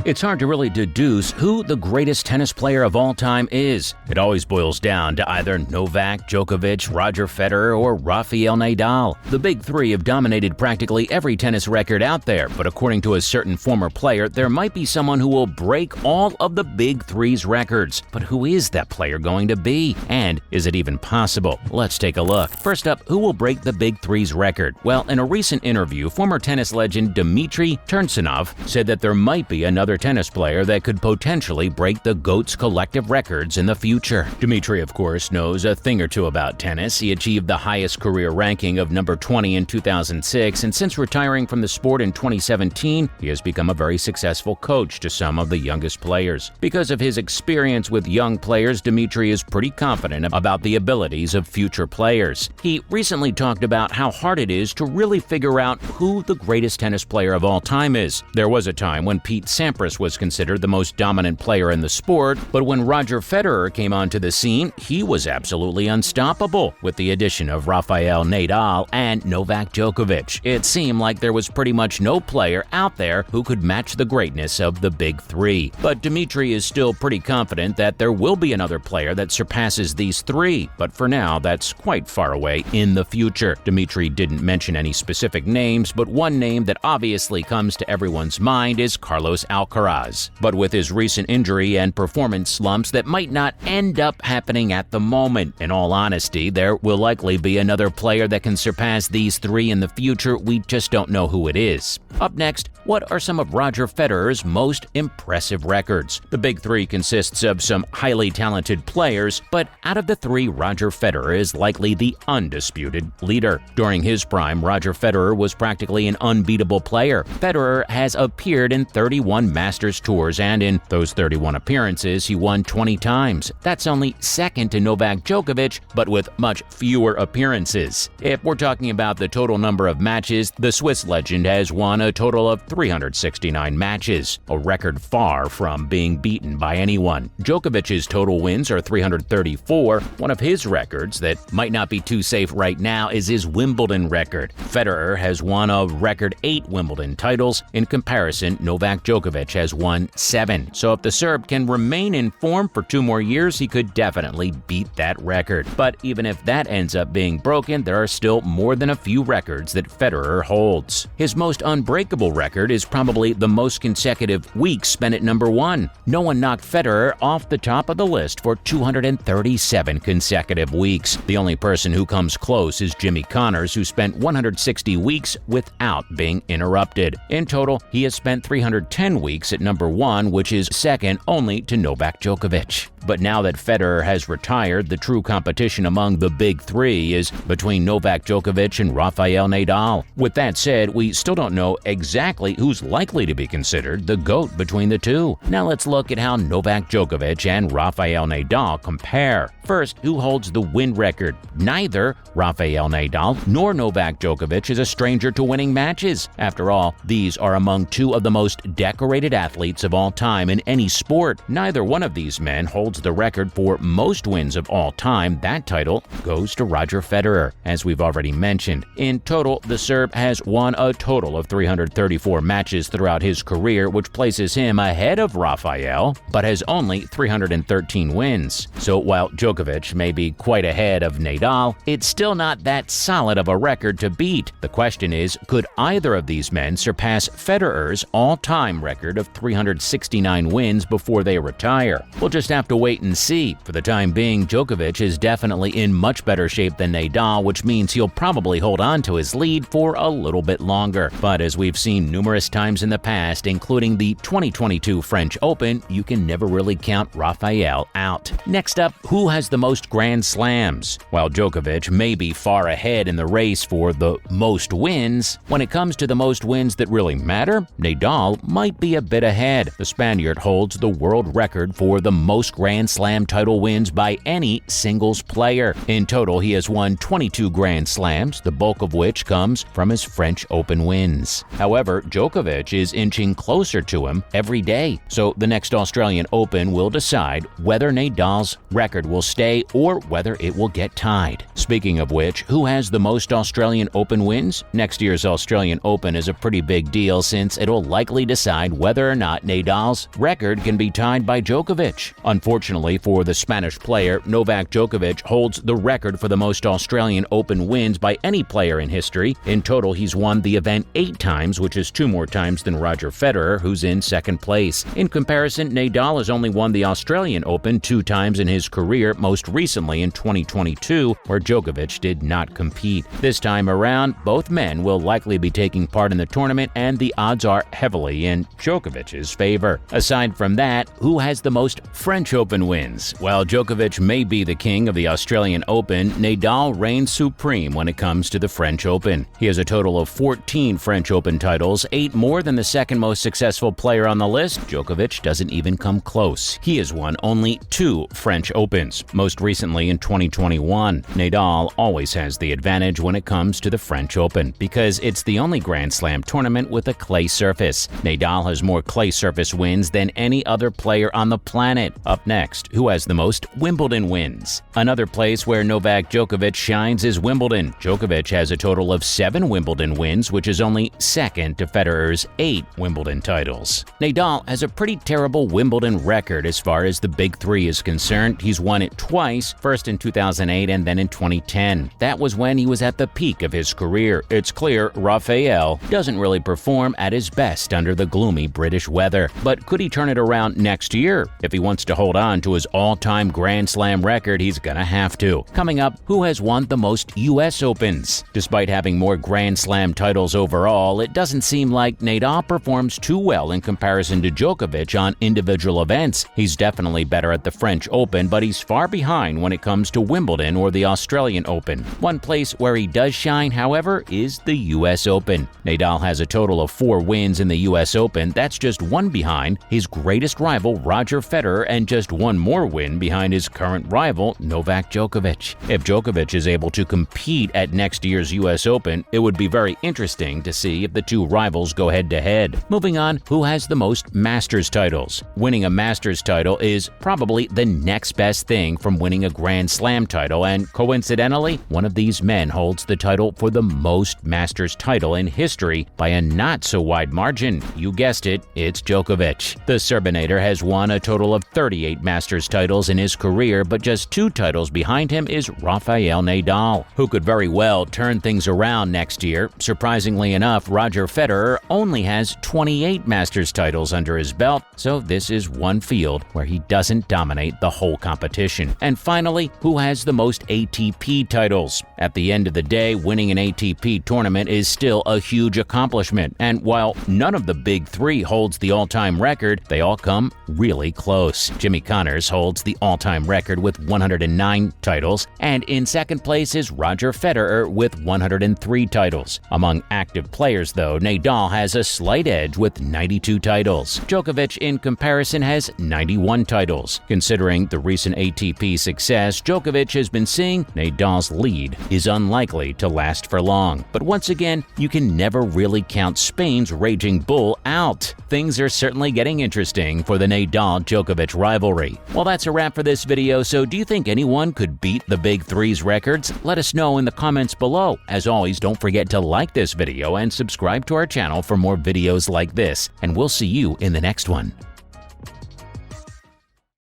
It's hard to really deduce who the greatest tennis player of all time is. It always boils down to either Novak Djokovic, Roger Federer, or Rafael Nadal. The big three have dominated practically every tennis record out there, but according to a certain former player, there might be someone who will break all of the big three's records. But who is that player going to be? And is it even possible? Let's take a look. First up, who will break the big three's record? Well, in a recent interview, former tennis legend Dmitry Tursunov said that there might be another tennis player that could potentially break the GOAT's collective records in the future. Dmitry, of course, knows a thing or two about tennis. He achieved the highest career ranking of number 20 in 2006, and since retiring from the sport in 2017, he has become a very successful coach to some of the youngest players. Because of his experience with young players, Dmitry is pretty confident about the abilities of future players. He recently talked about how hard it is to really figure out who the greatest tennis player of all time is. There was a time when Pete Sampras was considered the most dominant player in the sport, but when Roger Federer came onto the scene, he was absolutely unstoppable. With the addition of Rafael Nadal and Novak Djokovic, it seemed like there was pretty much no player out there who could match the greatness of the big three. But Dmitry is still pretty confident that there will be another player that surpasses these three, but for now, that's quite far away in the future. Dmitry didn't mention any specific names, but one name that obviously comes to everyone's mind is Carlos Alcaraz. But with his recent injury and performance slumps, that might not end up happening at the moment. In all honesty, there will likely be another player that can surpass these three in the future. We just don't know who it is. Up next, what are some of Roger Federer's most impressive records? The big three consists of some highly talented players, but out of the three, Roger Federer is likely the undisputed leader. During his prime, Roger Federer was practically an unbeatable player. Federer has appeared in 31 Masters tours, and in those 31 appearances, he won 20 times. That's only second to Novak Djokovic, but with much fewer appearances. If we're talking about the total number of matches, the Swiss legend has won a total of 369 matches, a record far from being beaten by anyone. Djokovic's total wins are 334. One of his records that might not be too safe right now is his Wimbledon record. Federer has won a record 8 Wimbledon titles. In comparison, Novak Djokovic has won 7. So if the Serb can remain in form for 2 more years, he could definitely beat that record. But even if that ends up being broken, there are still more than a few records that Federer holds. His most unbreakable record is probably the most consecutive weeks spent at number 1. No one knocked Federer off the top of the list for 237 consecutive weeks. The only person who comes close is Jimmy Connors, who spent 160 weeks without being interrupted. In total, he has spent 310 weeks at number 1, which is second only to Novak Djokovic. But now that Federer has retired, the true competition among the big three is between Novak Djokovic and Rafael Nadal. With that said, we still don't know exactly who's likely to be considered the GOAT between the two. Now let's look at how Novak Djokovic and Rafael Nadal compare. First, who holds the win record? Neither Rafael Nadal nor Novak Djokovic is a stranger to winning matches. After all, these are among two of the most decorated athletes of all time in any sport. Neither one of these men holds the record for most wins of all time. That title goes to Roger Federer, as we've already mentioned. In total, the Serb has won a total of 334 matches throughout his career, which places him ahead of Rafael, but has only 313 wins. So while Djokovic may be quite ahead of Nadal, it's still not that solid of a record to beat. The question is, could either of these men surpass Federer's all-time record of 369 wins before they retire? We'll just have to wait and see. For the time being, Djokovic is definitely in much better shape than Nadal, which means he'll probably hold on to his lead for a little bit longer. But as we've seen numerous times in the past, including the 2022 French Open, you can never really count Rafael out. Next up, who has the most Grand Slams? While Djokovic may be far ahead in the race for the most wins, when it comes to the most wins that really matter, Nadal might be a bit ahead. The Spaniard holds the world record for the most Grand Slam title wins by any singles player. In total, he has won 22 Grand Slams, the bulk of which comes from his French Open wins. However, Djokovic is inching closer to him every day, so the next Australian Open will decide whether Nadal's record will stay or whether it will get tied. Speaking of which, who has the most Australian Open wins? Next year's Australian Open is a pretty big deal since it'll likely decide whether whether or not Nadal's record can be tied by Djokovic. Unfortunately for the Spanish player, Novak Djokovic holds the record for the most Australian Open wins by any player in history. In total, he's won the event 8 times, which is 2 more times than Roger Federer, who's in second place. In comparison, Nadal has only won the Australian Open 2 times in his career, most recently in 2022, where Djokovic did not compete. This time around, both men will likely be taking part in the tournament, and the odds are heavily in Djokovic's favor. Aside from that, who has the most French Open wins? While Djokovic may be the king of the Australian Open, Nadal reigns supreme when it comes to the French Open. He has a total of 14 French Open titles, 8 more than the second most successful player on the list. Djokovic doesn't even come close. He has won only 2 French Opens, most recently in 2021. Nadal always has the advantage when it comes to the French Open because it's the only Grand Slam tournament with a clay surface. Nadal has more clay surface wins than any other player on the planet. Up next, who has the most Wimbledon wins? Another place where Novak Djokovic shines is Wimbledon. Djokovic has a total of 7 Wimbledon wins, which is only second to Federer's 8 Wimbledon titles. Nadal has a pretty terrible Wimbledon record as far as the Big Three is concerned. He's won it twice, first in 2008 and then in 2010. That was when he was at the peak of his career. It's clear Rafael doesn't really perform at his best under the gloomy British weather. But could he turn it around next year? If he wants to hold on to his all-time Grand Slam record, he's gonna have to. Coming up, who has won the most U.S. Opens? Despite having more Grand Slam titles overall, it doesn't seem like Nadal performs too well in comparison to Djokovic on individual events. He's definitely better at the French Open, but he's far behind when it comes to Wimbledon or the Australian Open. One place where he does shine, however, is the U.S. Open. Nadal has a total of 4 wins in the U.S. Open. That's just 1 behind his greatest rival, Roger Federer, and just 1 more win behind his current rival, Novak Djokovic. If Djokovic is able to compete at next year's U.S. Open, it would be very interesting to see if the 2 rivals go head-to-head. Moving on, who has the most Masters titles? Winning a Masters title is probably the next best thing from winning a Grand Slam title, and coincidentally, one of these men holds the title for the most Masters title in history by a not-so-wide margin. You guessed it, it's Djokovic. The Serbinator has won a total of 38 Masters titles in his career, but just 2 titles behind him is Rafael Nadal, who could very well turn things around next year. Surprisingly enough, Roger Federer only has 28 Masters titles under his belt, so this is one field where he doesn't dominate the whole competition. And finally, who has the most ATP titles? At the end of the day, winning an ATP tournament is still a huge accomplishment, and while none of the Big Three holds the all-time record, they all come really close. Jimmy Connors holds the all-time record with 109 titles, and in second place is Roger Federer with 103 titles. Among active players, though, Nadal has a slight edge with 92 titles. Djokovic, in comparison, has 91 titles. Considering the recent ATP success Djokovic has been seeing, Nadal's lead is unlikely to last for long. But once again, you can never really count Spain's raging bull out. Things are certainly getting interesting for the Nadal-Djokovic rivalry. Well, that's a wrap for this video, so do you think anyone could beat the Big Three's records? Let us know in the comments below. As always, don't forget to like this video and subscribe to our channel for more videos like this, and we'll see you in the next one.